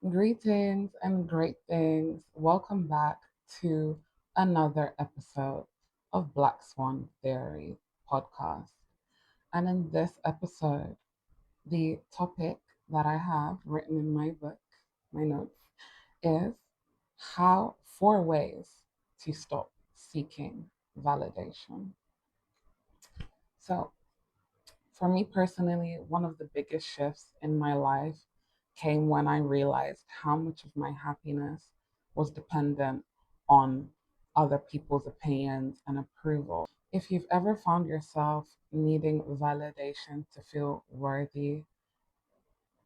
Greetings and great things. Welcome back to another episode of Black Swan Theory podcast. And in this episode, the topic that I have written in my book, my notes, is how 4 ways to stop seeking validation. So, for me personally, one of the biggest shifts in my life came when I realized how much of my happiness was dependent on other people's opinions and approval. If you've ever found yourself needing validation to feel worthy,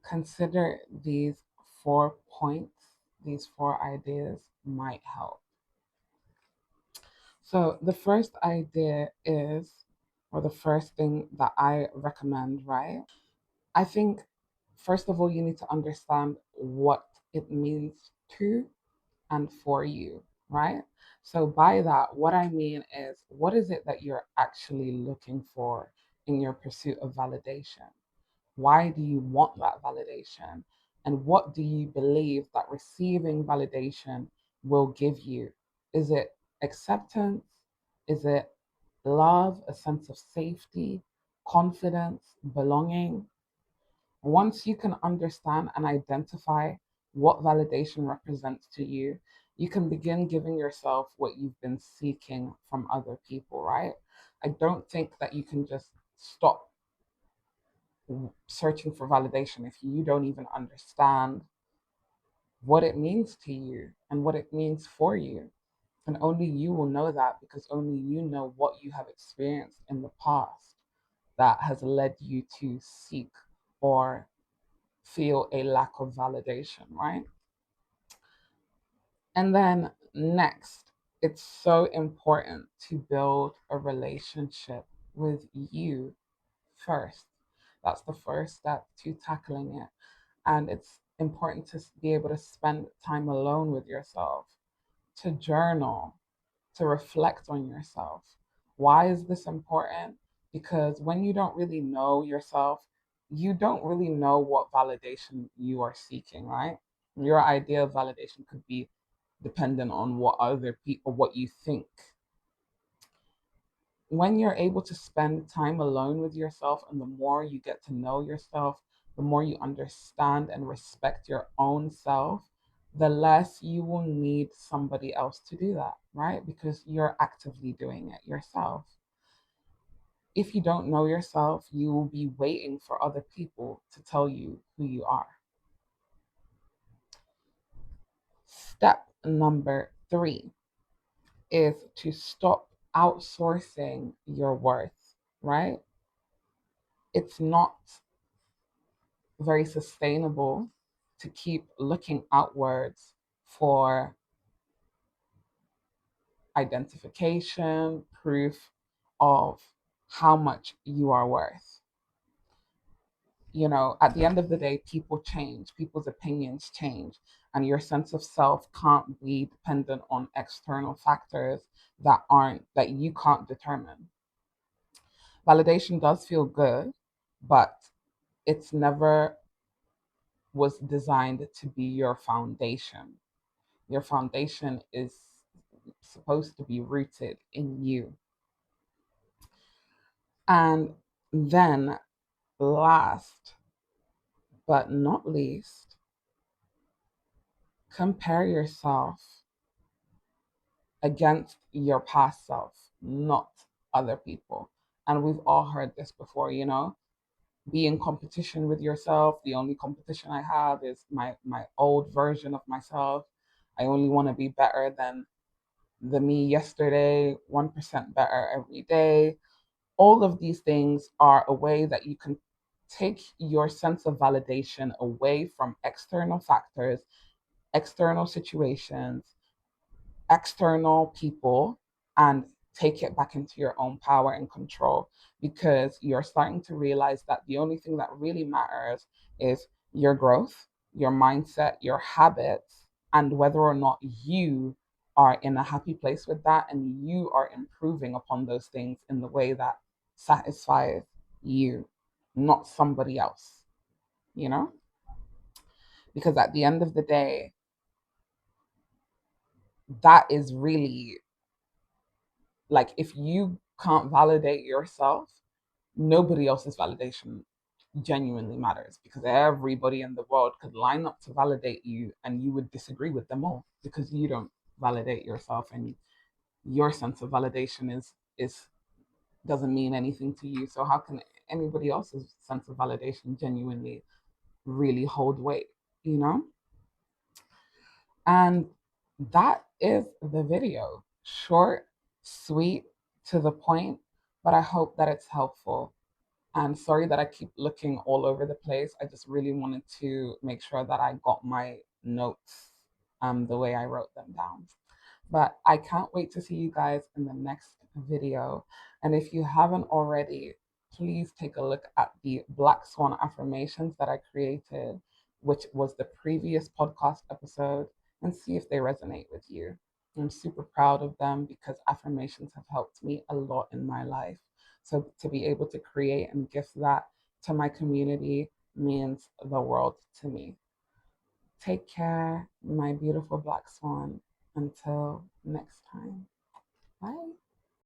consider these 4 points, these 4 ideas might help. So, the first idea is, or the first thing that I recommend, right? I think, first of all, you need to understand what it means to and for you, right? So, by that, what I mean is, what is it that you're actually looking for in your pursuit of validation? Why do you want that validation? And what do you believe that receiving validation will give you? Is it acceptance? Is it love, a sense of safety, confidence, belonging? Once you can understand and identify what validation represents to you, you can begin giving yourself what you've been seeking from other people, right? I don't think that you can just stop searching for validation if you don't even understand what it means to you and what it means for you. And only you will know that because only you know what you have experienced in the past that has led you to seek or feel a lack of validation, right? And then next, it's so important to build a relationship with you first. That's the first step to tackling it. And it's important to be able to spend time alone with yourself, to journal, to reflect on yourself. Why is this important? Because when you don't really know yourself, you don't really know what validation you are seeking, right? Your idea of validation could be dependent on what other people, what you think. When you're able to spend time alone with yourself, and the more you get to know yourself, the more you understand and respect your own self, the less you will need somebody else to do that, right? Because you're actively doing it yourself. If you don't know yourself, you will be waiting for other people to tell you who you are. Step number 3 is to stop outsourcing your worth, right? It's not very sustainable to keep looking outwards for identification, proof of how much you are worth. You know, at the end of the day, people change, people's opinions change, and your sense of self can't be dependent on external factors that you can't determine. Validation does feel good, but it's never was designed to be your foundation. Your foundation is supposed to be rooted in you. And then, last but not least, compare yourself against your past self, not other people. And we've all heard this before, you know, be in competition with yourself. The only competition I have is my old version of myself. I only want to be better than the me yesterday, 1% better every day. All of these things are a way that you can take your sense of validation away from external factors, external situations, external people, and take it back into your own power and control, because you're starting to realize that the only thing that really matters is your growth, your mindset, your habits, and whether or not you are in a happy place with that and you are improving upon those things in the way that satisfies you, not somebody else, you know? Because at the end of the day, that is really like, if you can't validate yourself, nobody else's validation genuinely matters, because everybody in the world could line up to validate you and you would disagree with them all because you don't validate yourself, and your sense of validation is doesn't mean anything to you. So how can anybody else's sense of validation genuinely really hold weight, you know? And that is the video. Short, sweet, to the point, but I hope that it's helpful. And sorry that I keep looking all over the place. I just really wanted to make sure that I got my notes the way I wrote them down. But I can't wait to see you guys in the next video. And if you haven't already, please take a look at the Black Swan affirmations that I created, which was the previous podcast episode, and see if they resonate with you. I'm super proud of them because affirmations have helped me a lot in my life. So to be able to create and gift that to my community means the world to me. Take care, my beautiful Black Swan. Until next time. Bye.